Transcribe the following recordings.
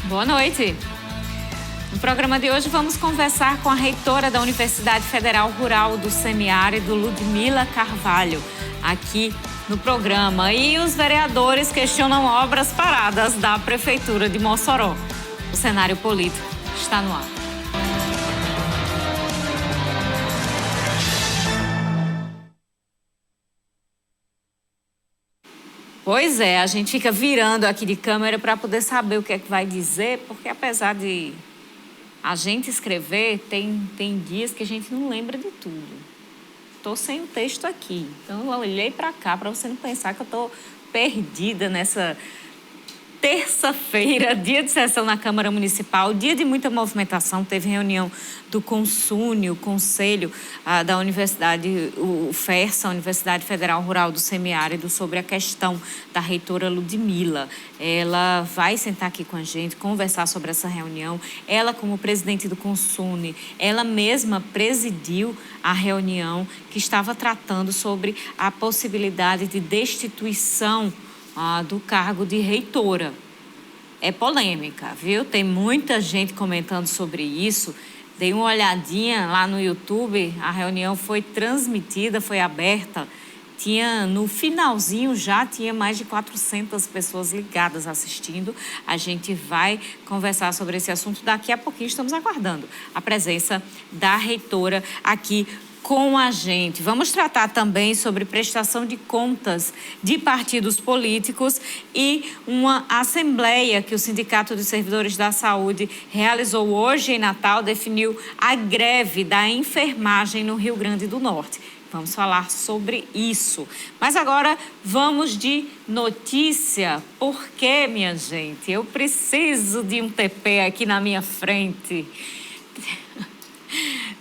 Boa noite. No programa de hoje vamos conversar com a reitora da Universidade Federal Rural do Semiárido, Ludmila Carvalho, aqui no programa. E os vereadores questionam obras paradas da Prefeitura de Mossoró. O cenário político está no ar. Pois é, a gente fica virando aqui de câmera para poder saber o que é que vai dizer, porque apesar de a gente escrever, tem dias que a gente não lembra de tudo. Estou sem o texto aqui, então eu olhei para cá para você não pensar que eu estou perdida nessa terça-feira, dia de sessão na Câmara Municipal, dia de muita movimentação. Teve reunião do Consune, o Conselho da Universidade, o FERSA, a Universidade Federal Rural do Semiárido, sobre a questão da reitora Ludmila. Ela vai sentar aqui com a gente, conversar sobre essa reunião. Ela, como presidente do Consune, ela mesma presidiu a reunião que estava tratando sobre a possibilidade de destituição do cargo de reitora. É polêmica, viu? Tem muita gente comentando sobre isso. Dei uma olhadinha lá no YouTube, a reunião foi transmitida, foi aberta. No finalzinho já tinha mais de 400 pessoas ligadas assistindo. A gente vai conversar sobre esse assunto daqui a pouquinho. Estamos aguardando a presença da reitora aqui com a gente. Vamos tratar também sobre prestação de contas de partidos políticos e uma assembleia que o Sindicato dos Servidores da Saúde realizou hoje em Natal, definiu a greve da enfermagem no Rio Grande do Norte. Vamos falar sobre isso. Mas agora vamos de notícia. Por quê, minha gente? Eu preciso de um TP aqui na minha frente.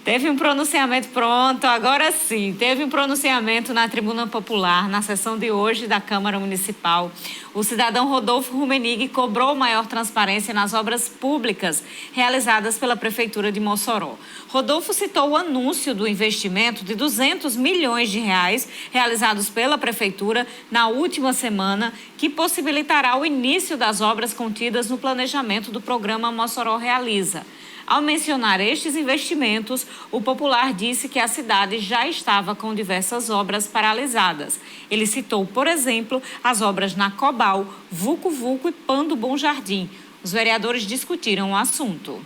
Teve um pronunciamento, pronto, agora sim. Teve um pronunciamento na Tribuna Popular, na sessão de hoje da Câmara Municipal. O cidadão Rodolfo Rumenig cobrou maior transparência nas obras públicas realizadas pela Prefeitura de Mossoró. Rodolfo citou o anúncio do investimento de 200 milhões de reais realizados pela Prefeitura na última semana, que possibilitará o início das obras contidas no planejamento do programa Mossoró Realiza. Ao mencionar estes investimentos, o popular disse que a cidade já estava com diversas obras paralisadas. Ele citou, por exemplo, as obras na Cobal, Vucu Vucu e Pan do Bom Jardim. Os vereadores discutiram o assunto.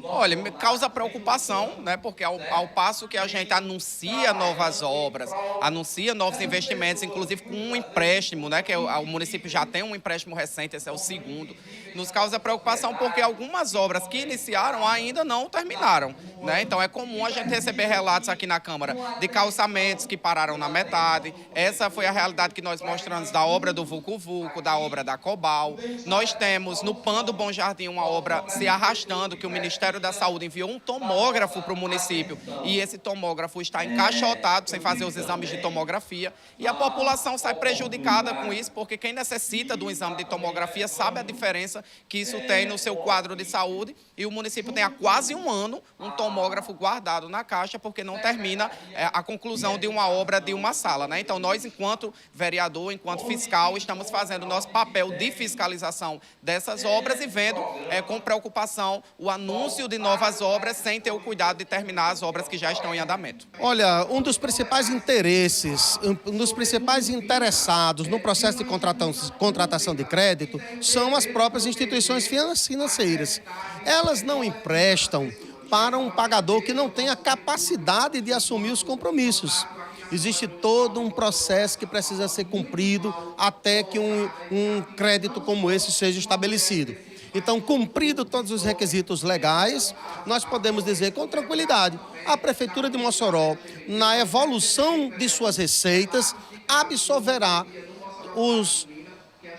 Olha, me causa preocupação, né? Porque ao passo que a gente anuncia novas obras, anuncia novos investimentos, inclusive com um empréstimo, né? Que o município já tem um empréstimo recente, esse é o segundo. Nos causa preocupação porque algumas obras que iniciaram ainda não terminaram, né? Então é comum a gente receber relatos aqui na Câmara de calçamentos que pararam na metade. Essa foi a realidade que nós mostramos da obra do Vucu Vucu, da obra da Cobal. Nós temos no Pan do Bom Jardim uma obra se arrastando, que o Ministério da Saúde enviou um tomógrafo para o município e esse tomógrafo está encaixotado, sem fazer os exames de tomografia, e a população sai prejudicada com isso, porque quem necessita de um exame de tomografia sabe a diferença que isso tem no seu quadro de saúde, e o município tem há quase um ano um tomógrafo guardado na caixa porque não termina a conclusão de uma obra de uma sala, né? Então nós, enquanto vereador, enquanto fiscal, estamos fazendo o nosso papel de fiscalização dessas obras e vendo com preocupação o anúncio de novas obras sem ter o cuidado de terminar as obras que já estão em andamento. Olha, um dos principais interesses, um dos principais interessados no processo de contratação de crédito são as próprias instituições financeiras. Elas não emprestam para um pagador que não tem a capacidade de assumir os compromissos. Existe todo um processo que precisa ser cumprido até que um crédito como esse seja estabelecido. Então, cumprido todos os requisitos legais, nós podemos dizer com tranquilidade, a Prefeitura de Mossoró, na evolução de suas receitas, absorverá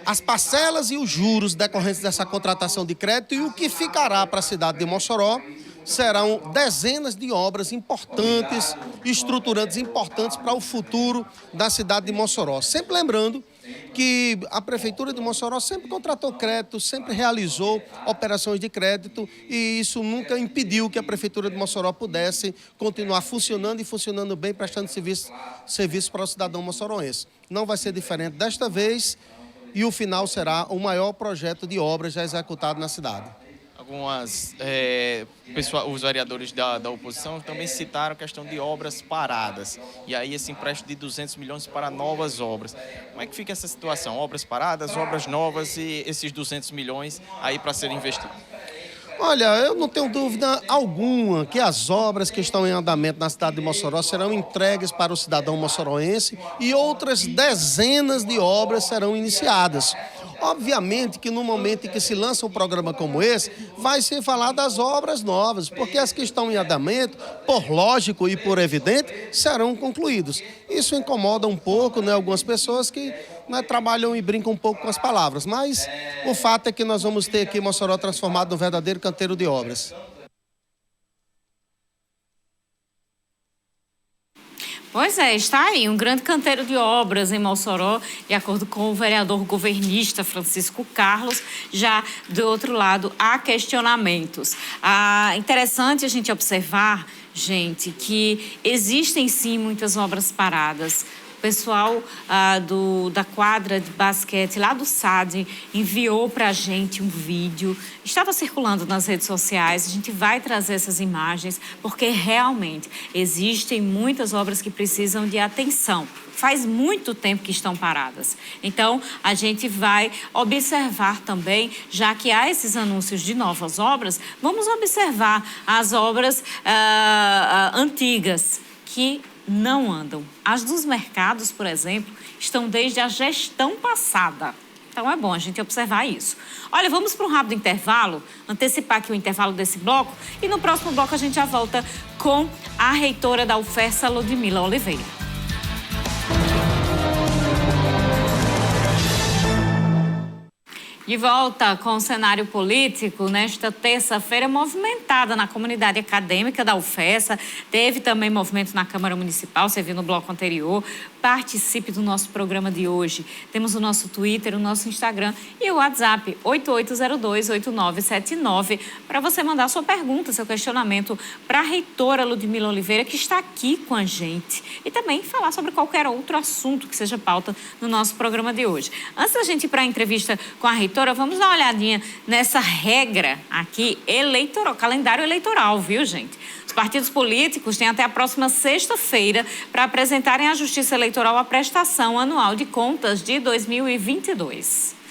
as parcelas e os juros decorrentes dessa contratação de crédito, e o que ficará para a cidade de Mossoró serão dezenas de obras importantes, estruturantes importantes para o futuro da cidade de Mossoró. Sempre lembrando que a Prefeitura de Mossoró sempre contratou crédito, sempre realizou operações de crédito, e isso nunca impediu que a Prefeitura de Mossoró pudesse continuar funcionando e funcionando bem, prestando serviço para o cidadão moçoroense. Não vai ser diferente desta vez. e o final será o maior projeto de obras já executado na cidade. Os vereadores da oposição também citaram a questão de obras paradas. E aí esse empréstimo de 200 milhões para novas obras. Como é que fica essa situação? Obras paradas, obras novas e esses 200 milhões aí para serem investidos? Olha, eu não tenho dúvida alguma que as obras que estão em andamento na cidade de Mossoró serão entregues para o cidadão moçoroense e outras dezenas de obras serão iniciadas. Obviamente que no momento em que se lança um programa como esse, vai se falar das obras novas, porque as que estão em andamento, por lógico e por evidente, serão concluídos. Isso incomoda um pouco, né, algumas pessoas que trabalham e brincam um pouco com as palavras, mas o fato é que nós vamos ter aqui Mossoró transformado num verdadeiro canteiro de obras. Pois é, está aí um grande canteiro de obras em Mossoró, de acordo com o vereador governista Francisco Carlos. Já do outro lado, há questionamentos. Interessante a gente observar, gente, que existem sim muitas obras paradas. O pessoal da quadra de basquete lá do SAD enviou para a gente um vídeo. Estava circulando nas redes sociais. A gente vai trazer essas imagens porque realmente existem muitas obras que precisam de atenção. Faz muito tempo que estão paradas. Então, a gente vai observar também, já que há esses anúncios de novas obras, vamos observar as obras antigas que não andam. As dos mercados, por exemplo, estão desde a gestão passada. Então é bom a gente observar isso. Olha, vamos para um rápido intervalo, antecipar aqui o intervalo desse bloco e no próximo bloco a gente já volta com a reitora da UFERSA, Ludmila Oliveira. De volta com o cenário político, nesta terça-feira movimentada na comunidade acadêmica da UFERSA. Teve também movimento na Câmara Municipal, você viu no bloco anterior. Participe do nosso programa de hoje. Temos o nosso Twitter, o nosso Instagram e o WhatsApp 8802-8979 para você mandar sua pergunta, seu questionamento para a reitora Ludmila Oliveira, que está aqui com a gente. E também falar sobre qualquer outro assunto que seja pauta no nosso programa de hoje. Antes da gente ir para a entrevista com a reitora, vamos dar uma olhadinha nessa regra aqui eleitoral, calendário eleitoral, viu, gente? Os partidos políticos têm até a próxima sexta-feira para apresentarem à Justiça Eleitoral a prestação anual de contas de 2022.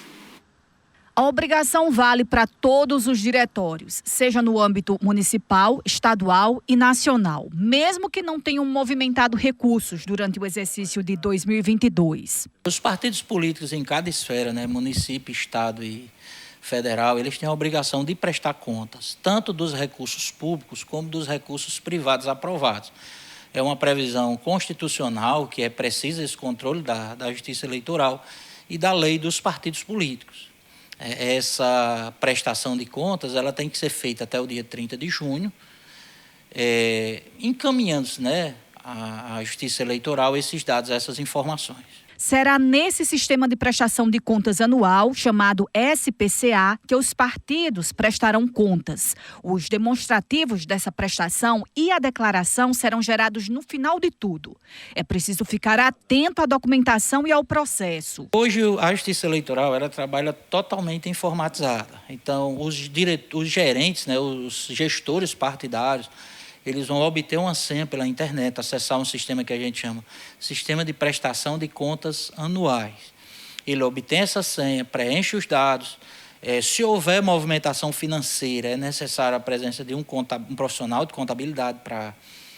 A obrigação vale para todos os diretórios, seja no âmbito municipal, estadual e nacional, mesmo que não tenham movimentado recursos durante o exercício de 2022. Os partidos políticos em cada esfera, né, município, estado e federal, eles têm a obrigação de prestar contas, tanto dos recursos públicos como dos recursos privados aprovados. É uma previsão constitucional que é precisa esse controle da Justiça Eleitoral e da lei dos partidos políticos. Essa prestação de contas ela tem que ser feita até o dia 30 de junho, encaminhando-se, né, à Justiça Eleitoral esses dados, essas informações. Será nesse sistema de prestação de contas anual, chamado SPCA, que os partidos prestarão contas. Os demonstrativos dessa prestação e a declaração serão gerados no final de tudo. É preciso ficar atento à documentação e ao processo. Hoje, a Justiça Eleitoral ela trabalha totalmente informatizada. Então, os gerentes, né, os gestores partidários, eles vão obter uma senha pela internet, acessar um sistema que a gente chama Sistema de Prestação de Contas Anuais. Ele obtém essa senha, preenche os dados. Se houver movimentação financeira, é necessária a presença de um profissional de contabilidade para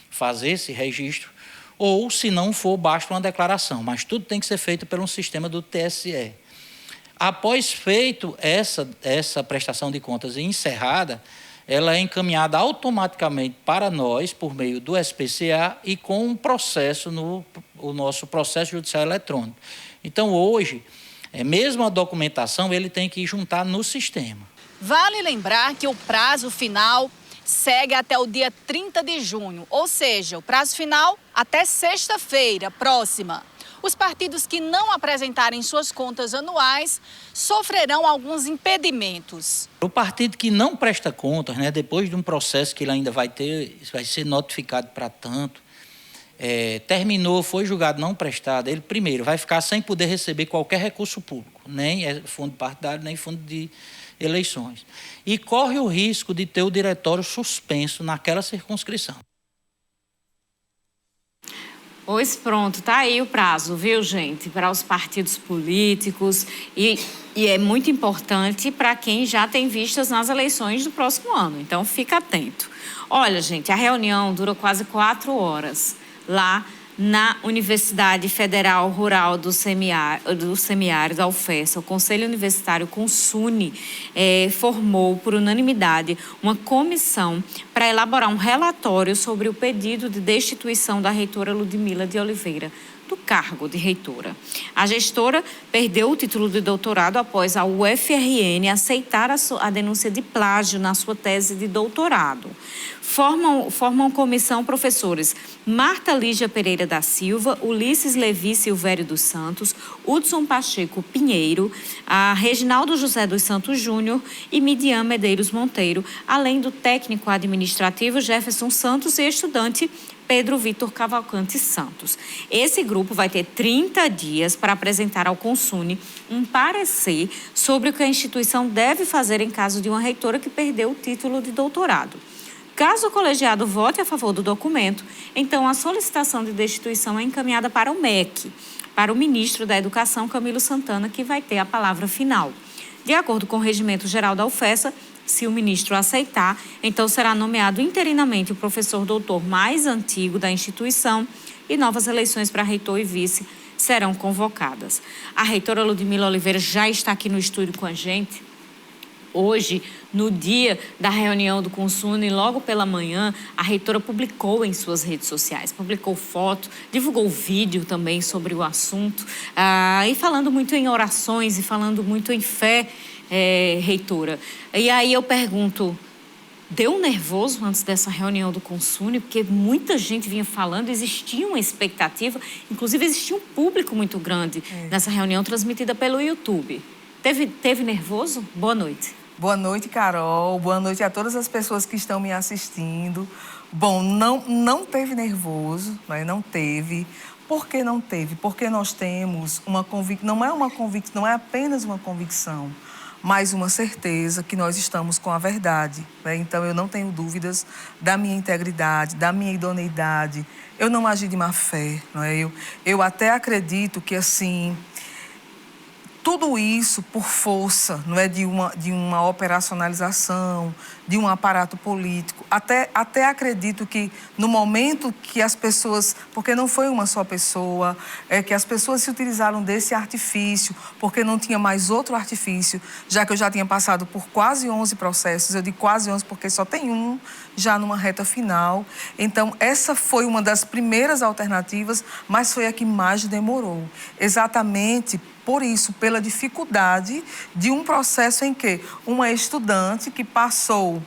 fazer esse registro, ou, se não for, basta uma declaração. Mas tudo tem que ser feito pelo sistema do TSE. Após feito essa prestação de contas e encerrada, ela é encaminhada automaticamente para nós, por meio do SPCA e com um processo o nosso processo judicial eletrônico. Então, hoje, mesmo a documentação, ele tem que juntar no sistema. Vale lembrar que o prazo final segue até o dia 30 de junho, ou seja, o prazo final até sexta-feira próxima. Os partidos que não apresentarem suas contas anuais sofrerão alguns impedimentos. O partido que não presta contas, né, depois de um processo que ele ainda vai ser notificado para tanto, terminou, foi julgado não prestado, ele primeiro vai ficar sem poder receber qualquer recurso público, nem fundo partidário, nem fundo de eleições. E corre o risco de ter o diretório suspenso naquela circunscrição. Pois pronto, tá aí o prazo, viu, gente? Para os partidos políticos e é muito importante para quem já tem vistas nas eleições do próximo ano. Então, fica atento. Olha, gente, a reunião dura quase 4 horas lá na Universidade Federal Rural do Semiárido, da UFES. O Conselho Universitário CONSUNE formou, por unanimidade, uma comissão para elaborar um relatório sobre o pedido de destituição da reitora Ludmila de Oliveira do cargo de reitora. A gestora perdeu o título de doutorado após a UFRN aceitar a denúncia de plágio na sua tese de doutorado. Formam comissão professores Marta Lígia Pereira da Silva, Ulisses Levi Silvério dos Santos, Hudson Pacheco Pinheiro, a Reginaldo José dos Santos Júnior e Midian Medeiros Monteiro, além do técnico administrativo Jefferson Santos e estudante Pedro Vitor Cavalcante Santos. Esse grupo vai ter 30 dias para apresentar ao CONSUNE um parecer sobre o que a instituição deve fazer em caso de uma reitora que perdeu o título de doutorado. Caso o colegiado vote a favor do documento, então a solicitação de destituição é encaminhada para o MEC, para o ministro da Educação, Camilo Santana, que vai ter a palavra final. De acordo com o regimento geral da UFESA, se o ministro aceitar, então será nomeado interinamente o professor doutor mais antigo da instituição e novas eleições para reitor e vice serão convocadas. A reitora Ludmila Oliveira já está aqui no estúdio com a gente. Hoje, no dia da reunião do CONSUNE, logo pela manhã, a reitora publicou em suas redes sociais, publicou foto, divulgou vídeo também sobre o assunto, e falando muito em orações e falando muito em fé, reitora. E aí eu pergunto, deu um nervoso antes dessa reunião do CONSUNE? Porque muita gente vinha falando, existia uma expectativa, inclusive existia um público muito grande nessa reunião transmitida pelo YouTube. Teve nervoso? Boa noite. Boa noite, Carol. Boa noite a todas as pessoas que estão me assistindo. Bom, não teve nervoso, não teve. Por que não teve? Porque nós temos uma convicção, não é apenas uma convicção, mas uma certeza que nós estamos com a verdade. Então, eu não tenho dúvidas da minha integridade, da minha idoneidade. Eu não agi de má fé. Eu até acredito que, assim, tudo isso por força, de uma operacionalização, de um aparato político. Até acredito que no momento que as pessoas, porque não foi uma só pessoa, que as pessoas se utilizaram desse artifício, porque não tinha mais outro artifício, já que eu já tinha passado por quase 11 processos, eu digo quase 11 porque só tem um já numa reta final. Então, essa foi uma das primeiras alternativas, mas foi a que mais demorou. Exatamente por isso, pela dificuldade de um processo em que uma estudante que passou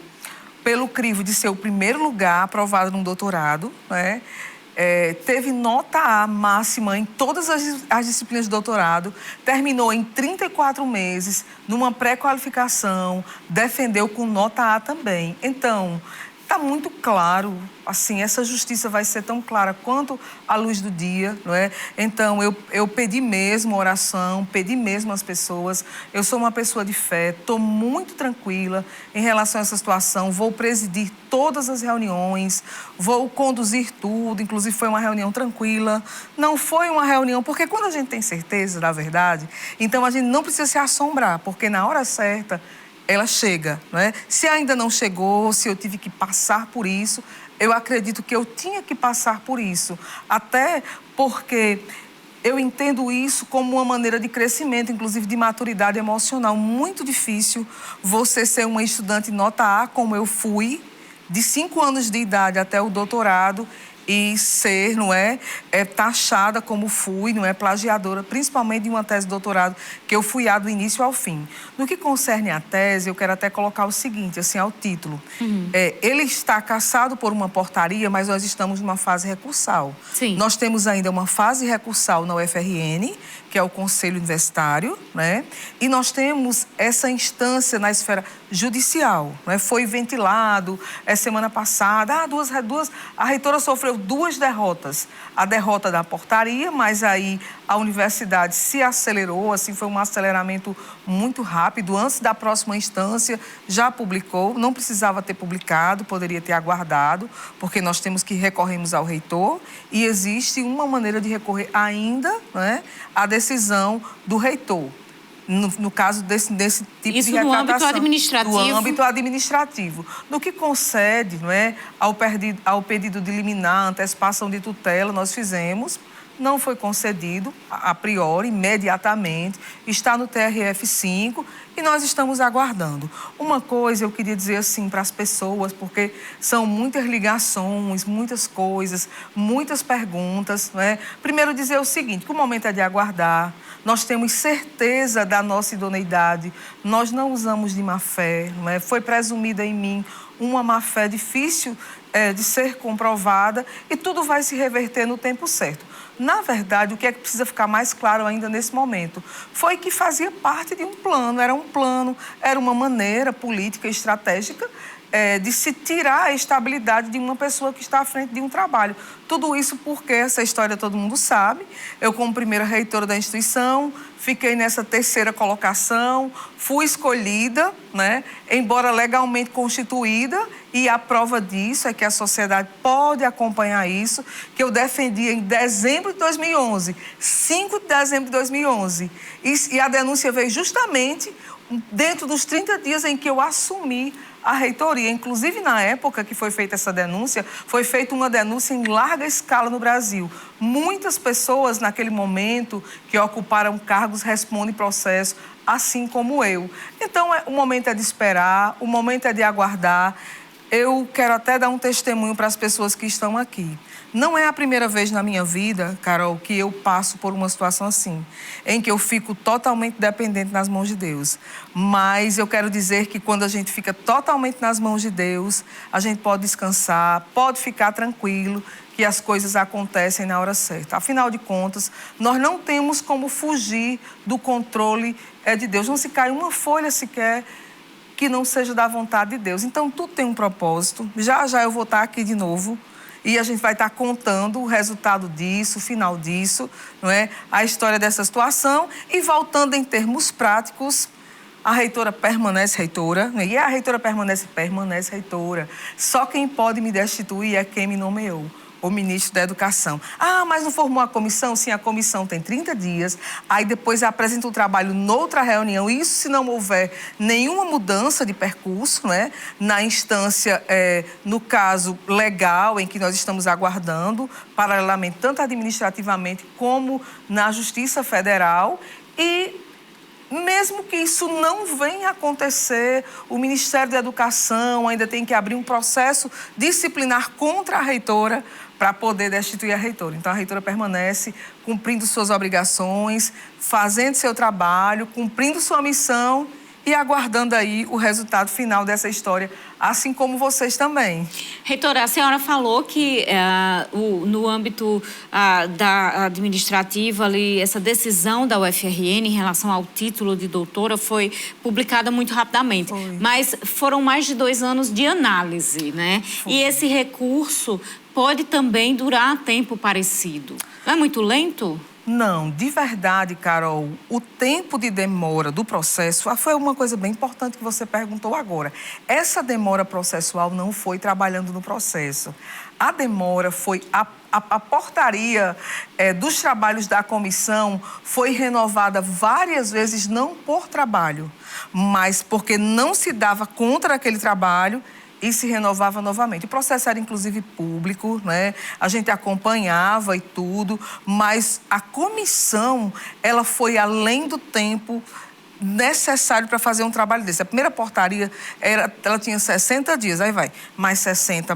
pelo crivo de ser o primeiro lugar aprovado num doutorado, teve nota A máxima em todas as disciplinas de doutorado, terminou em 34 meses, numa pré-qualificação, defendeu com nota A também. Então, está muito claro, assim, essa justiça vai ser tão clara quanto a luz do dia, Então, eu pedi mesmo oração, pedi mesmo às pessoas. Eu sou uma pessoa de fé, estou muito tranquila em relação a essa situação. Vou presidir todas as reuniões, vou conduzir tudo, inclusive foi uma reunião tranquila. Não foi uma reunião, porque quando a gente tem certeza da verdade, então a gente não precisa se assombrar, porque na hora certa ela chega, Se ainda não chegou, se eu tive que passar por isso, eu acredito que eu tinha que passar por isso. Até porque eu entendo isso como uma maneira de crescimento, inclusive de maturidade emocional. Muito difícil você ser uma estudante nota A, como eu fui, de 5 anos de idade até o doutorado, e ser, taxada como fui, plagiadora, principalmente de uma tese de doutorado, que eu fui do início ao fim. No que concerne à tese, eu quero até colocar o seguinte, assim, ao título. Ele está cassado por uma portaria, mas nós estamos numa fase recursal. Sim. Nós temos ainda uma fase recursal na UFRN, que que é o Conselho Universitário, né? E nós temos essa instância na esfera judicial, né? Foi ventilado semana passada, a reitora sofreu 2 derrotas. A derrota da portaria, mas aí a universidade se acelerou, assim, foi um aceleramento muito rápido. Antes da próxima instância, já publicou, não precisava ter publicado, poderia ter aguardado, porque nós temos que recorrermos ao reitor e existe uma maneira de recorrer ainda, né, à decisão do reitor. No caso desse tipo isso de retratação. Isso no âmbito administrativo? No âmbito administrativo. No que concede, não é, ao pedido de liminar, antecipação de tutela, nós fizemos, não foi concedido a priori, imediatamente, está no TRF5 e nós estamos aguardando. Uma coisa eu queria dizer assim para as pessoas, porque são muitas ligações, muitas coisas, muitas perguntas, não é? Primeiro dizer o seguinte, que o momento é de aguardar, nós temos certeza da nossa idoneidade, nós não usamos de má fé, não é? Foi presumida em mim uma má fé difícil de ser comprovada e tudo vai se reverter no tempo certo. Na verdade, o que é que precisa ficar mais claro ainda nesse momento foi que fazia parte de um plano, era uma maneira política, estratégica de se tirar a estabilidade de uma pessoa que está à frente de um trabalho. Tudo isso porque essa história todo mundo sabe. Eu, como primeira reitora da instituição, fiquei nessa 3ª colocação, fui escolhida, né, embora legalmente constituída, e a prova disso é que a sociedade pode acompanhar isso, que eu defendi em dezembro de 2011, 5 de dezembro de 2011. E a denúncia veio justamente dentro dos 30 dias em que eu assumi a reitoria. Inclusive, na época que foi feita essa denúncia, foi feita uma denúncia em larga escala no Brasil. Muitas pessoas, naquele momento, que ocuparam cargos, respondem processo, assim como eu. Então, o momento é de esperar, o momento é de aguardar. Eu quero até dar um testemunho para as pessoas que estão aqui. Não é a primeira vez na minha vida, Carol, que eu passo por uma situação assim, em que eu fico totalmente dependente nas mãos de Deus. Mas eu quero dizer que quando a gente fica totalmente nas mãos de Deus, a gente pode descansar, pode ficar tranquilo, que as coisas acontecem na hora certa. Afinal de contas, nós não temos como fugir do controle de Deus. Não se cai uma folha sequer que não seja da vontade de Deus. Então, tudo tem um propósito. Já já eu vou estar aqui de novo e a gente vai estar contando o resultado disso, o final disso, não é? A história dessa situação. E voltando em termos práticos, a reitora permanece reitora, né? E a reitora permanece reitora. Só quem pode me destituir é quem me nomeou, o ministro da Educação. Ah, mas não formou a comissão? Sim, a comissão tem 30 dias, aí depois apresenta o trabalho noutra reunião, isso se não houver nenhuma mudança de percurso, né? Na instância, no caso legal, em que nós estamos aguardando, paralelamente, tanto administrativamente como na Justiça Federal. E mesmo que isso não venha a acontecer, o Ministério da Educação ainda tem que abrir um processo disciplinar contra a reitora para poder destituir a reitora. Então, a reitora permanece cumprindo suas obrigações, fazendo seu trabalho, cumprindo sua missão e aguardando aí o resultado final dessa história, assim como vocês também. Reitora, a senhora falou que no âmbito da administrativa, ali, essa decisão da UFRN em relação ao título de doutora foi publicada muito rapidamente. Foi. Mas foram mais de 2 anos de análise, né? Foi. E esse recurso pode também durar tempo parecido. Não é muito lento? Não, de verdade, Carol, o tempo de demora do processo foi uma coisa bem importante que você perguntou agora. Essa demora processual não foi trabalhando no processo. A demora foi a portaria dos trabalhos da comissão foi renovada várias vezes, não por trabalho, mas porque não se dava conta daquele trabalho e se renovava novamente. O processo era, inclusive, público, né? A gente acompanhava e tudo, mas a comissão, ela foi além do tempo necessário para fazer um trabalho desse. A primeira portaria, ela tinha 60 dias, aí vai, mais 60,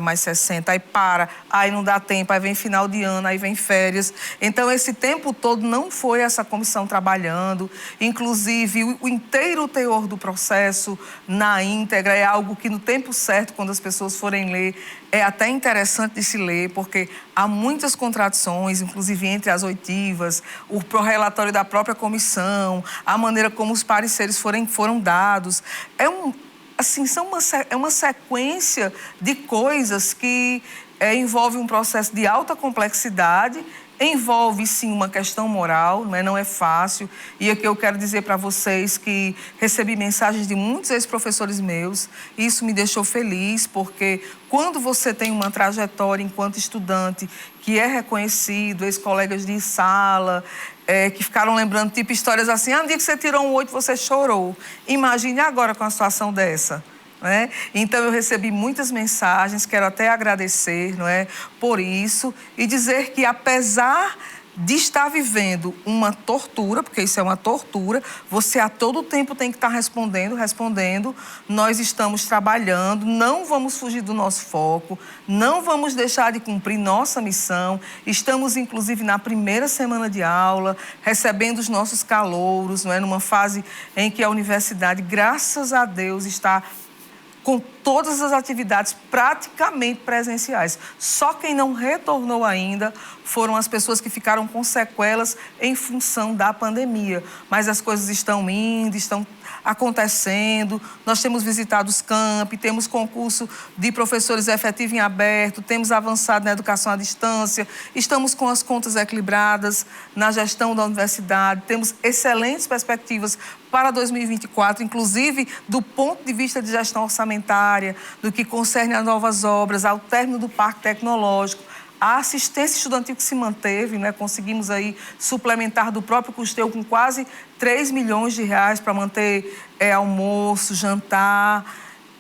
aí para, aí não dá tempo, aí vem final de ano, aí vem férias. Então, esse tempo todo não foi essa comissão trabalhando, inclusive o inteiro teor do processo, na íntegra, é algo que no tempo certo, quando as pessoas forem ler, é até interessante de se ler, porque há muitas contradições, inclusive entre as oitivas, o pró-relatório da própria comissão, a maneira como os pareceres foram dados. É uma sequência de coisas que envolve um processo de alta complexidade, envolve, sim, uma questão moral, não é fácil. E aqui eu quero dizer para vocês que recebi mensagens de muitos ex-professores meus, e isso me deixou feliz, porque quando você tem uma trajetória enquanto estudante que é reconhecido, ex-colegas de sala, que ficaram lembrando, tipo, histórias assim, no dia que você tirou um 8, você chorou. Imagine agora com a situação dessa. Então, eu recebi muitas mensagens, quero até agradecer por isso e dizer que, apesar de estar vivendo uma tortura, porque isso é uma tortura, você a todo tempo tem que estar respondendo, nós estamos trabalhando, não vamos fugir do nosso foco, não vamos deixar de cumprir nossa missão, estamos, inclusive, na primeira semana de aula, recebendo os nossos calouros, numa fase em que a universidade, graças a Deus, está com todas as atividades praticamente presenciais. Só quem não retornou ainda foram as pessoas que ficaram com sequelas em função da pandemia. Mas as coisas estão indo, estão acontecendo. Nós temos visitado os campi, temos concurso de professores efetivo em aberto, temos avançado na educação à distância, estamos com as contas equilibradas na gestão da universidade, temos excelentes perspectivas para 2024, inclusive do ponto de vista de gestão orçamentária, do que concerne a novas obras, ao término do parque tecnológico, a assistência estudantil que se manteve, conseguimos aí suplementar do próprio custeio com quase 3 milhões de reais para manter almoço, jantar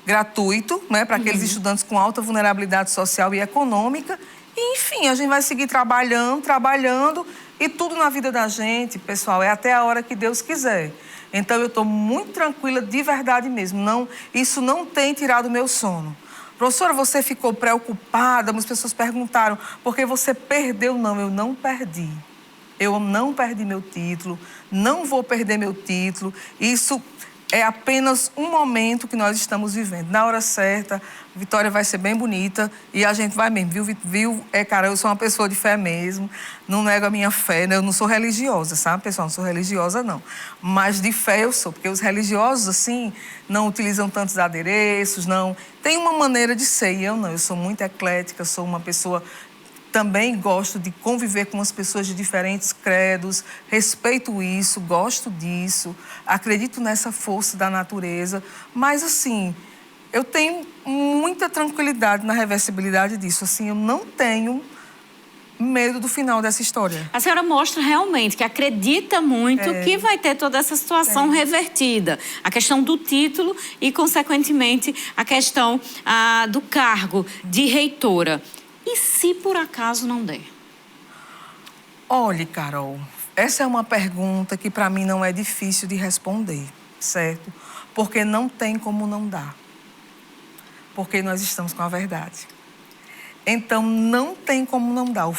gratuito, para aqueles estudantes com alta vulnerabilidade social e econômica. E, enfim, a gente vai seguir trabalhando e tudo na vida da gente, pessoal, é até a hora que Deus quiser. Então, eu estou muito tranquila, de verdade mesmo. Isso não tem tirado o meu sono. Professora, você ficou preocupada? As pessoas perguntaram, porque você perdeu? Não, eu não perdi. Eu não perdi meu título, não vou perder meu título. Isso é apenas um momento que nós estamos vivendo. Na hora certa, a vitória vai ser bem bonita e a gente vai mesmo, viu? Cara, eu sou uma pessoa de fé mesmo, não nego a minha fé, eu não sou religiosa, sabe, pessoal? Não sou religiosa, não. Mas de fé eu sou, porque os religiosos, assim, não utilizam tantos adereços, não. Tem uma maneira de ser e eu não. Eu sou muito eclética, sou uma pessoa... Também gosto de conviver com as pessoas de diferentes credos, respeito isso, gosto disso, acredito nessa força da natureza, mas, assim, eu tenho muita tranquilidade na reversibilidade disso, assim, eu não tenho medo do final dessa história. A senhora mostra realmente que acredita muito que vai ter toda essa situação revertida. A questão do título e, consequentemente, a questão do cargo de reitora. E se por acaso não der? Olhe, Carol, essa é uma pergunta que para mim não é difícil de responder, certo? Porque não tem como não dar. Porque nós estamos com a verdade. Então, não tem como não dar.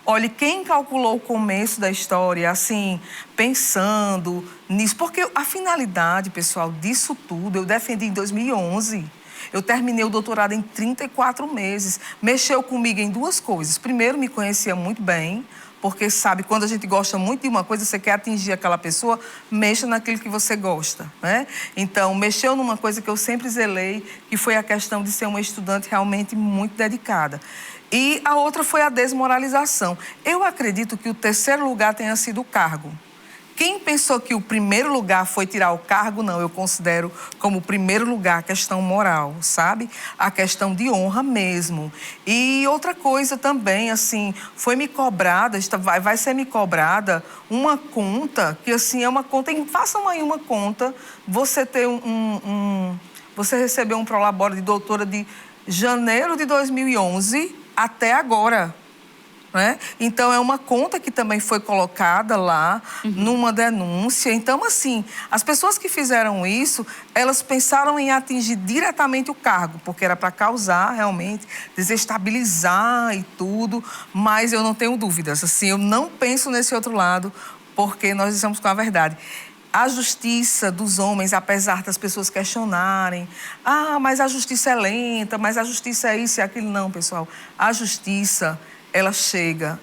Olhe, quem calculou o começo da história, assim, pensando nisso... Porque a finalidade, pessoal, disso tudo, eu defendi em 2011... Eu terminei o doutorado em 34 meses. Mexeu comigo em duas coisas. Primeiro, me conhecia muito bem, porque, sabe, quando a gente gosta muito de uma coisa, você quer atingir aquela pessoa, mexa naquilo que você gosta, Então, mexeu numa coisa que eu sempre zelei, que foi a questão de ser uma estudante realmente muito dedicada. E a outra foi a desmoralização. Eu acredito que o terceiro lugar tenha sido o cargo. Quem pensou que o primeiro lugar foi tirar o cargo, não, eu considero como o primeiro lugar a questão moral, sabe? A questão de honra mesmo. E outra coisa também, assim, foi me cobrada, vai ser me cobrada uma conta, que assim, é uma conta, façam aí uma conta, você ter você recebeu um prolabore de doutora de janeiro de 2011 até agora. Então, é uma conta que também foi colocada lá numa denúncia. Então, assim, as pessoas que fizeram isso, elas pensaram em atingir diretamente o cargo, porque era para causar, realmente, desestabilizar e tudo, mas eu não tenho dúvidas. Assim, eu não penso nesse outro lado, porque nós estamos com a verdade. A justiça dos homens, apesar das pessoas questionarem, mas a justiça é lenta, mas a justiça é isso e aquilo. Não, pessoal, a justiça ela chega,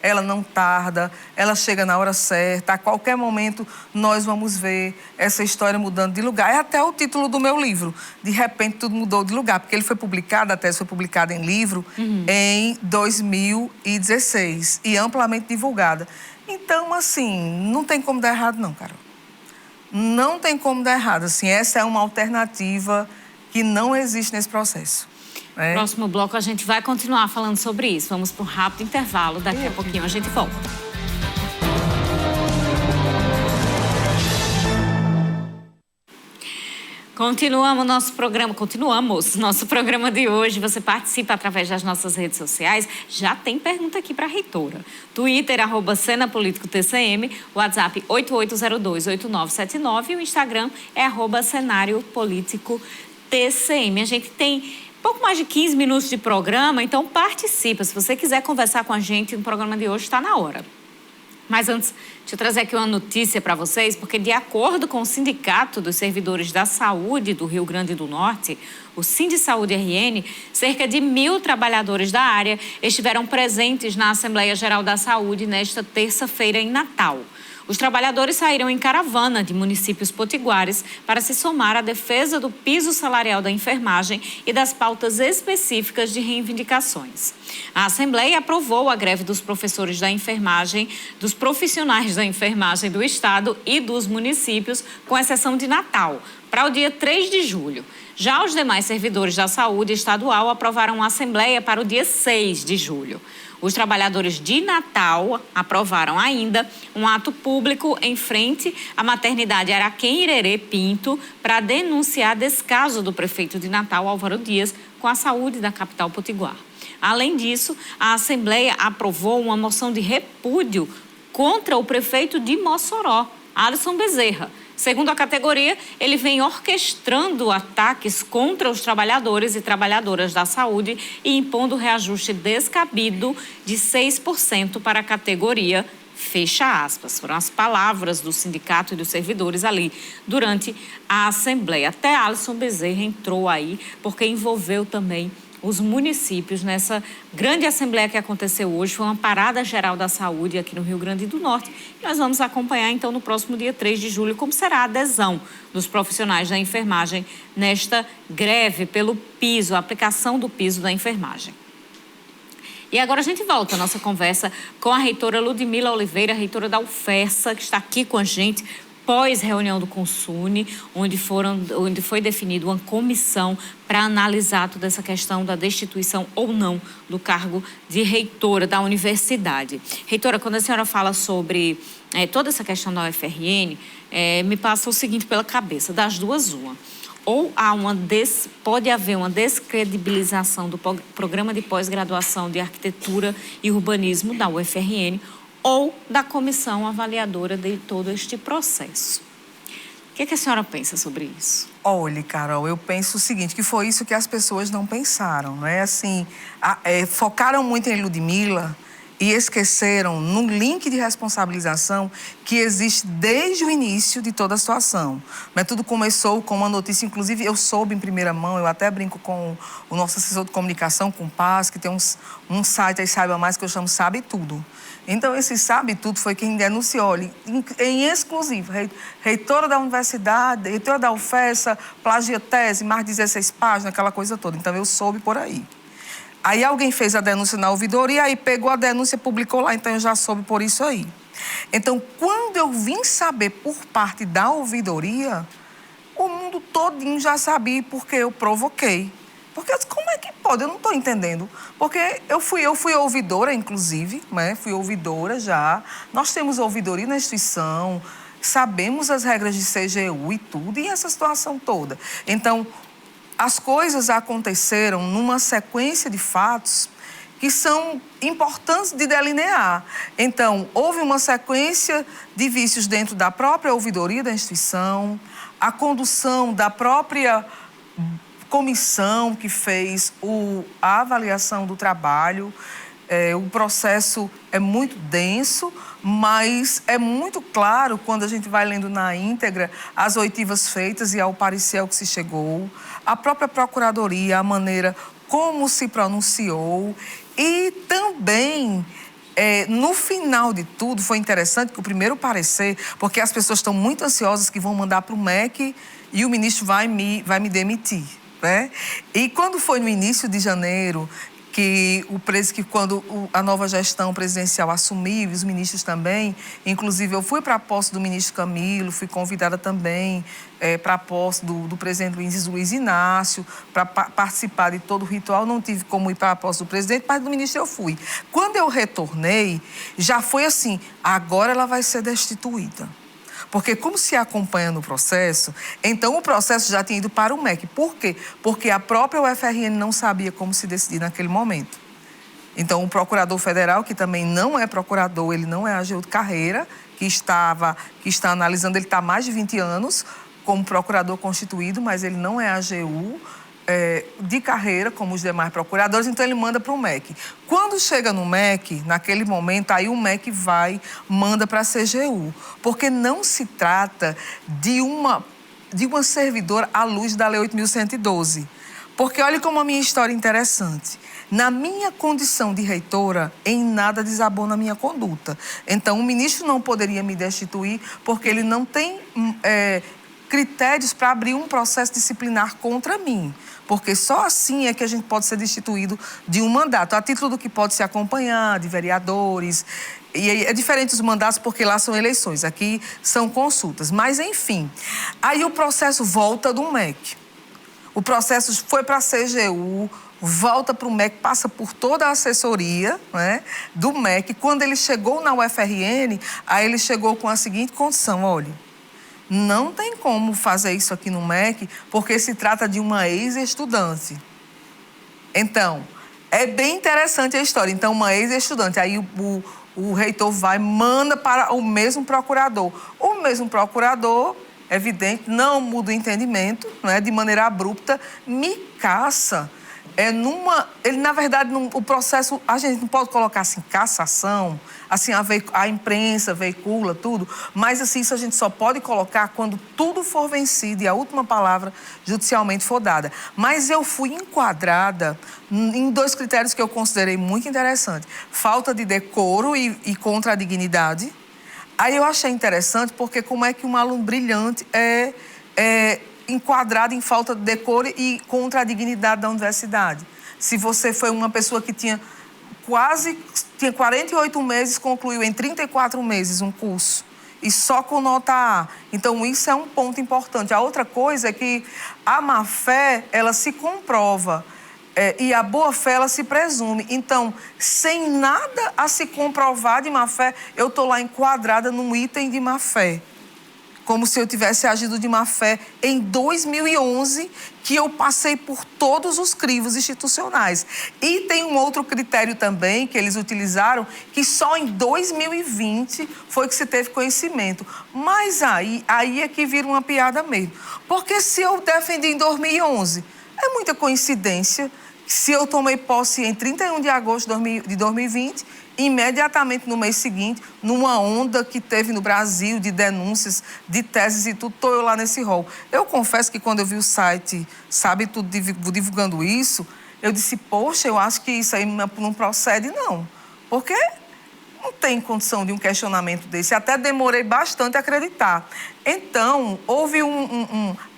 ela não tarda, ela chega na hora certa. A qualquer momento nós vamos ver essa história mudando de lugar. É até o título do meu livro, De Repente Tudo Mudou de Lugar, porque ele foi publicado, a tese foi publicada em livro em 2016 e amplamente divulgada. Então, assim, não tem como dar errado não, Carol. Não tem como dar errado. Assim, essa é uma alternativa que não existe nesse processo. No próximo bloco a gente vai continuar falando sobre isso. Vamos para um rápido intervalo. Daqui a pouquinho a gente volta. Continuamos nosso programa de hoje. Você participa através das nossas redes sociais. Já tem pergunta aqui para a reitora. Twitter, @CenaPolíticoTCM, WhatsApp 88028979 e o Instagram é @CenárioPolíticoTCM. A gente tem pouco mais de 15 minutos de programa, então participa. Se você quiser conversar com a gente no programa de hoje, está na hora. Mas antes, deixa eu trazer aqui uma notícia para vocês, porque de acordo com o Sindicato dos Servidores da Saúde do Rio Grande do Norte, o Sindisaúde RN, cerca de 1.000 trabalhadores da área estiveram presentes na Assembleia Geral da Saúde nesta terça-feira em Natal. Os trabalhadores saíram em caravana de municípios potiguares para se somar à defesa do piso salarial da enfermagem e das pautas específicas de reivindicações. A Assembleia aprovou a greve dos professores da enfermagem, dos profissionais da enfermagem do Estado e dos municípios, com exceção de Natal, para o dia 3 de julho. Já os demais servidores da saúde estadual aprovaram a Assembleia para o dia 6 de julho. Os trabalhadores de Natal aprovaram ainda um ato público em frente à maternidade Araquém Irerê Pinto para denunciar descaso do prefeito de Natal, Álvaro Dias, com a saúde da capital potiguar. Além disso, a Assembleia aprovou uma moção de repúdio contra o prefeito de Mossoró, Alisson Bezerra. Segundo a categoria, ele vem orquestrando ataques contra os trabalhadores e trabalhadoras da saúde e impondo reajuste descabido de 6% para a categoria, fecha aspas. Foram as palavras do sindicato e dos servidores ali durante a Assembleia. Até Alisson Bezerra entrou aí porque envolveu também os municípios nessa grande assembleia que aconteceu hoje. Foi uma parada geral da saúde aqui no Rio Grande do Norte. E nós vamos acompanhar, então, no próximo dia 3 de julho, como será a adesão dos profissionais da enfermagem nesta greve pelo piso, a aplicação do piso da enfermagem. E agora a gente volta a nossa conversa com a reitora Ludmila Oliveira, reitora da UFESA, que está aqui com a gente, pós-reunião do Consune, onde foi definida uma comissão para analisar toda essa questão da destituição ou não do cargo de reitora da universidade. Reitora, quando a senhora fala sobre toda essa questão da UFRN, me passa o seguinte pela cabeça, das duas uma. Ou pode haver uma descredibilização do programa de pós-graduação de arquitetura e urbanismo da UFRN, ou da comissão avaliadora de todo este processo. O que a senhora pensa sobre isso? Olha, Carol, eu penso o seguinte, que foi isso que as pessoas não pensaram, não é? Assim, focaram muito em Ludmila e esqueceram no link de responsabilização que existe desde o início de toda a situação. Mas tudo começou com uma notícia, inclusive eu soube em primeira mão, eu até brinco com o nosso assessor de comunicação, com o Paz, que tem um site aí, Saiba Mais, que eu chamo Sabe Tudo. Então, esse Sabe Tudo foi quem denunciou, olha, em exclusivo, reitora da universidade, reitora da UFESA, plagia tese, mais de 16 páginas, aquela coisa toda. Então, eu soube por aí. Aí alguém fez a denúncia na ouvidoria, aí pegou a denúncia e publicou lá, então eu já soube por isso aí. Então, quando eu vim saber por parte da ouvidoria, o mundo todinho já sabia porque eu provoquei. Porque eu disse, como é que pode? Eu não estou entendendo. Porque eu fui ouvidora, inclusive, né? Fui ouvidora já. Nós temos ouvidoria na instituição, sabemos as regras de CGU e tudo, e essa situação toda. Então, as coisas aconteceram numa sequência de fatos que são importantes de delinear. Então, houve uma sequência de vícios dentro da própria ouvidoria da instituição, a condução da própria comissão que fez a avaliação do trabalho. O processo é muito denso, mas é muito claro quando a gente vai lendo na íntegra as oitivas feitas e ao parecer ao que se chegou. A própria procuradoria, a maneira como se pronunciou e também... no final de tudo, foi interessante que o primeiro parecer, porque as pessoas estão muito ansiosas que vão mandar para o MEC e o ministro vai me demitir, né? E quando foi no início de janeiro, que quando a nova gestão presidencial assumiu, e os ministros também, inclusive eu fui para a posse do ministro Camilo, fui convidada também para a posse do presidente Luiz Inácio, para participar de todo o ritual. Não tive como ir para a posse do presidente, mas do ministro eu fui. Quando eu retornei, já foi assim, agora ela vai ser destituída. Porque como se acompanha no processo, então o processo já tinha ido para o MEC. Por quê? Porque a própria UFRN não sabia como se decidir naquele momento. Então o procurador federal, que também não é procurador, ele não é AGU de carreira, que está analisando, ele está há mais de 20 anos como procurador constituído, mas ele não é AGU de carreira, como os demais procuradores, então ele manda para o MEC. Quando chega no MEC, naquele momento, aí o MEC manda para a CGU, porque não se trata de uma servidora à luz da Lei 8.112. Porque olha como a minha história é interessante. Na minha condição de reitora, em nada desabou na minha conduta. Então, o ministro não poderia me destituir porque ele não tem critérios para abrir um processo disciplinar contra mim. Porque só assim é que a gente pode ser destituído de um mandato, a título do que pode se acompanhar, de vereadores. E é diferente dos mandatos porque lá são eleições, aqui são consultas. Mas, enfim, aí o processo volta do MEC. O processo foi para a CGU, volta para o MEC, passa por toda a assessoria, né, do MEC. Quando ele chegou na UFRN, aí ele chegou com a seguinte condição, olha... Não tem como fazer isso aqui no MEC, porque se trata de uma ex-estudante. Então, é bem interessante a história. Então, uma ex-estudante, aí o reitor manda para o mesmo procurador. O mesmo procurador, evidente, não muda o entendimento, né, de maneira abrupta, me caça. Ele, na verdade, o processo, a gente não pode colocar assim, cassação, assim, a imprensa veicula tudo, mas assim, isso a gente só pode colocar quando tudo for vencido e a última palavra judicialmente for dada. Mas eu fui enquadrada em 2 critérios que eu considerei muito interessantes. Falta de decoro e contra a dignidade. Aí eu achei interessante porque como é que um aluno brilhante é enquadrado em falta de decoro e contra a dignidade da universidade. Se você foi uma pessoa que tinha 48 meses, concluiu em 34 meses um curso e só com nota A. Então, isso é um ponto importante. A outra coisa é que a má-fé, ela se comprova e a boa-fé, ela se presume. Então, sem nada a se comprovar de má-fé, eu estou lá enquadrada num item de má-fé. Como se eu tivesse agido de má-fé em 2011, que eu passei por todos os crivos institucionais. E tem um outro critério também que eles utilizaram, que só em 2020 foi que se teve conhecimento. Mas aí é que vira uma piada mesmo. Porque se eu defendi em 2011, é muita coincidência. Se eu tomei posse em 31 de agosto de 2020, imediatamente no mês seguinte, numa onda que teve no Brasil de denúncias, de teses e tudo, estou eu lá nesse rol. Eu confesso que quando eu vi o site, Sabe Tudo divulgando isso, eu disse, poxa, eu acho que isso aí não procede, não. Porque não tem condição de um questionamento desse. Até demorei bastante a acreditar. Então, houve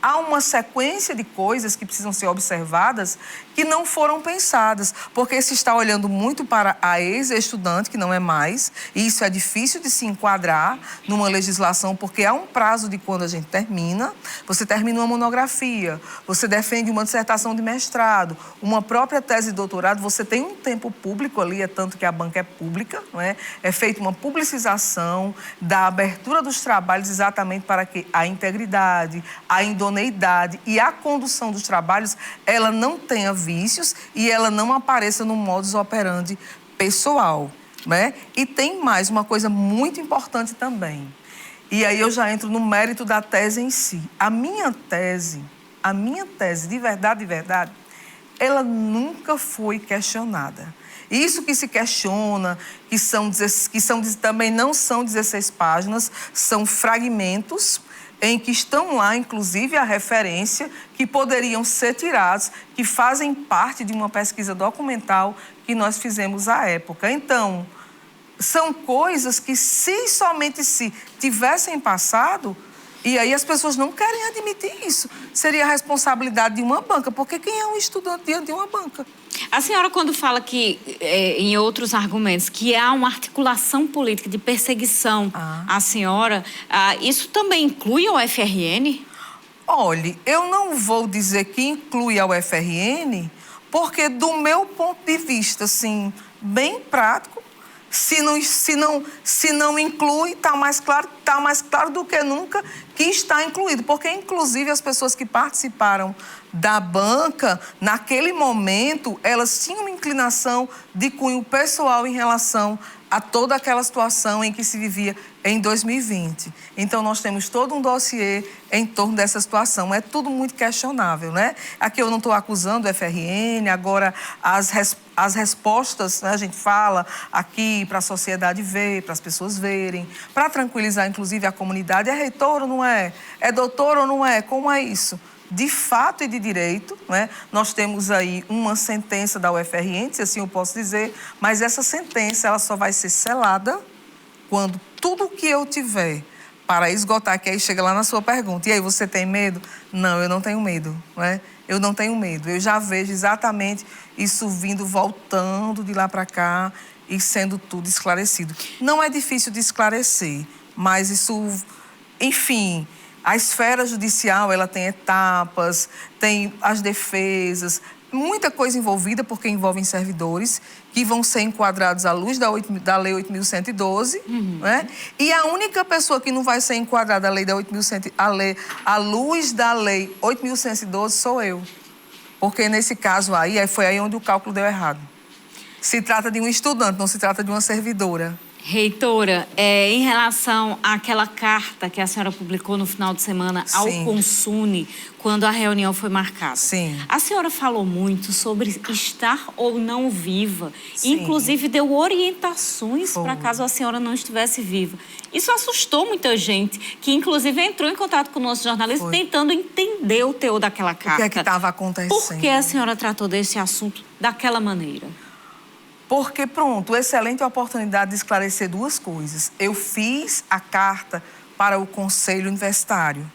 há uma sequência de coisas que precisam ser observadas que não foram pensadas, porque se está olhando muito para a ex-estudante, que não é mais, e isso é difícil de se enquadrar numa legislação, porque há um prazo de quando a gente termina, você termina uma monografia, você defende uma dissertação de mestrado, uma própria tese de doutorado, você tem um tempo público ali, é tanto que a banca é pública, não é? É feita uma publicização da abertura dos trabalhos exatamente para que a integridade, a idoneidade e a condução dos trabalhos, ela não tenha vícios e ela não apareça no modus operandi pessoal, né? E tem mais uma coisa muito importante também. E aí eu já entro no mérito da tese em si. A minha tese, de verdade, ela nunca foi questionada. Isso que se questiona, que também não são 16 páginas, são fragmentos em que estão lá, inclusive, a referência, que poderiam ser tirados, que fazem parte de uma pesquisa documental que nós fizemos à época. Então, são coisas que, se somente se tivessem passado, e aí as pessoas não querem admitir isso, seria a responsabilidade de uma banca, porque quem é um estudante diante de uma banca? A senhora, quando fala que, em outros argumentos, que há uma articulação política de perseguição à senhora, isso também inclui a UFRN? Olhe, eu não vou dizer que inclui a UFRN, porque do meu ponto de vista, assim, bem prático, se não inclui, está mais claro do que nunca que está incluído. Porque, inclusive, as pessoas que participaram da banca, naquele momento, elas tinham uma inclinação de cunho pessoal em relação a toda aquela situação em que se vivia em 2020. Então, nós temos todo um dossiê em torno dessa situação. É tudo muito questionável, né? Aqui eu não estou acusando o FRN, agora as respostas, né, a gente fala aqui para a sociedade ver, para as pessoas verem, para tranquilizar, inclusive, a comunidade. É reitor ou não é? É doutor ou não é? Como é isso? De fato e de direito, né? Nós temos aí uma sentença da UFRN, se assim eu posso dizer, mas essa sentença ela só vai ser selada quando tudo que eu tiver para esgotar, que aí chega lá na sua pergunta, e aí você tem medo? Não, eu não tenho medo, né? Eu não tenho medo, eu já vejo exatamente isso vindo, voltando de lá para cá e sendo tudo esclarecido. Não é difícil de esclarecer, mas isso, enfim... A esfera judicial, ela tem etapas, tem as defesas, muita coisa envolvida, porque envolvem servidores que vão ser enquadrados à luz da Lei 8.112, né? E a única pessoa que não vai ser enquadrada à luz da Lei 8.112 sou eu. Porque nesse caso aí, foi aí onde o cálculo deu errado. Se trata de um estudante, não se trata de uma servidora. Reitora, em relação àquela carta que a senhora publicou no final de semana ao Consune, quando a reunião foi marcada. Sim. A senhora falou muito sobre estar ou não viva. Sim. Inclusive, deu orientações para caso a senhora não estivesse viva. Isso assustou muita gente, que inclusive entrou em contato com o nosso jornalista tentando entender o teor daquela carta. O que é que estava acontecendo? Por que a senhora tratou desse assunto daquela maneira? Porque, pronto, excelente oportunidade de esclarecer duas coisas. Eu fiz a carta para o Conselho Universitário.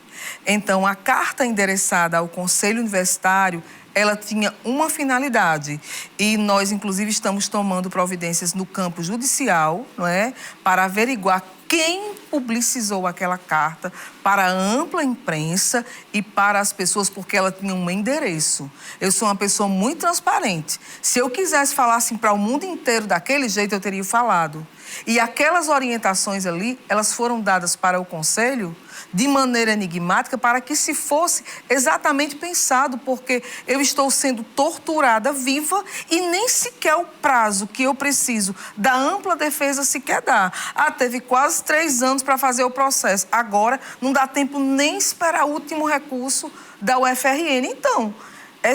Então, a carta endereçada ao Conselho Universitário, ela tinha uma finalidade. E nós, inclusive, estamos tomando providências no campo judicial, não é? Para averiguar quem publicizou aquela carta para a ampla imprensa e para as pessoas, porque ela tinha um endereço. Eu sou uma pessoa muito transparente. Se eu quisesse falar assim para o mundo inteiro daquele jeito, eu teria falado. E aquelas orientações ali, elas foram dadas para o Conselho de maneira enigmática para que se fosse exatamente pensado, porque eu estou sendo torturada viva e nem sequer o prazo que eu preciso da ampla defesa sequer dá. Teve quase 3 anos para fazer o processo. Agora, não dá tempo nem esperar o último recurso da UFRN. Então,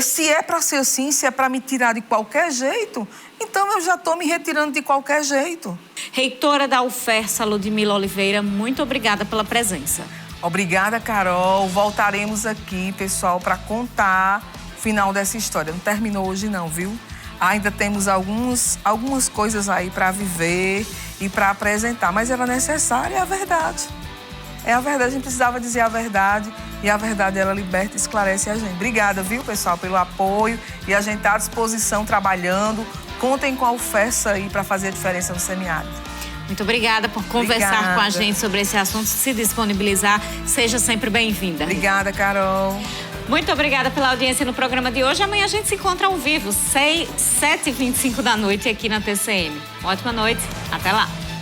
se é para ser assim, se é para me tirar de qualquer jeito, então eu já estou me retirando de qualquer jeito. Reitora da UFERSA, Ludmila Oliveira, muito obrigada pela presença. Obrigada, Carol. Voltaremos aqui, pessoal, para contar o final dessa história. Não terminou hoje não, viu? Ainda temos algumas coisas aí para viver e para apresentar, mas era necessário, é a verdade. É a verdade, a gente precisava dizer a verdade e a verdade, ela liberta e esclarece a gente. Obrigada, viu, pessoal, pelo apoio e a gente está à disposição trabalhando. Contem com a UFERSA aí para fazer a diferença no semiárido. Muito obrigada por conversar com a gente sobre esse assunto, se disponibilizar. Seja sempre bem-vinda. Obrigada, Carol. Muito obrigada pela audiência no programa de hoje. Amanhã a gente se encontra ao vivo, 7h25 da noite aqui na TCM. Ótima noite. Até lá.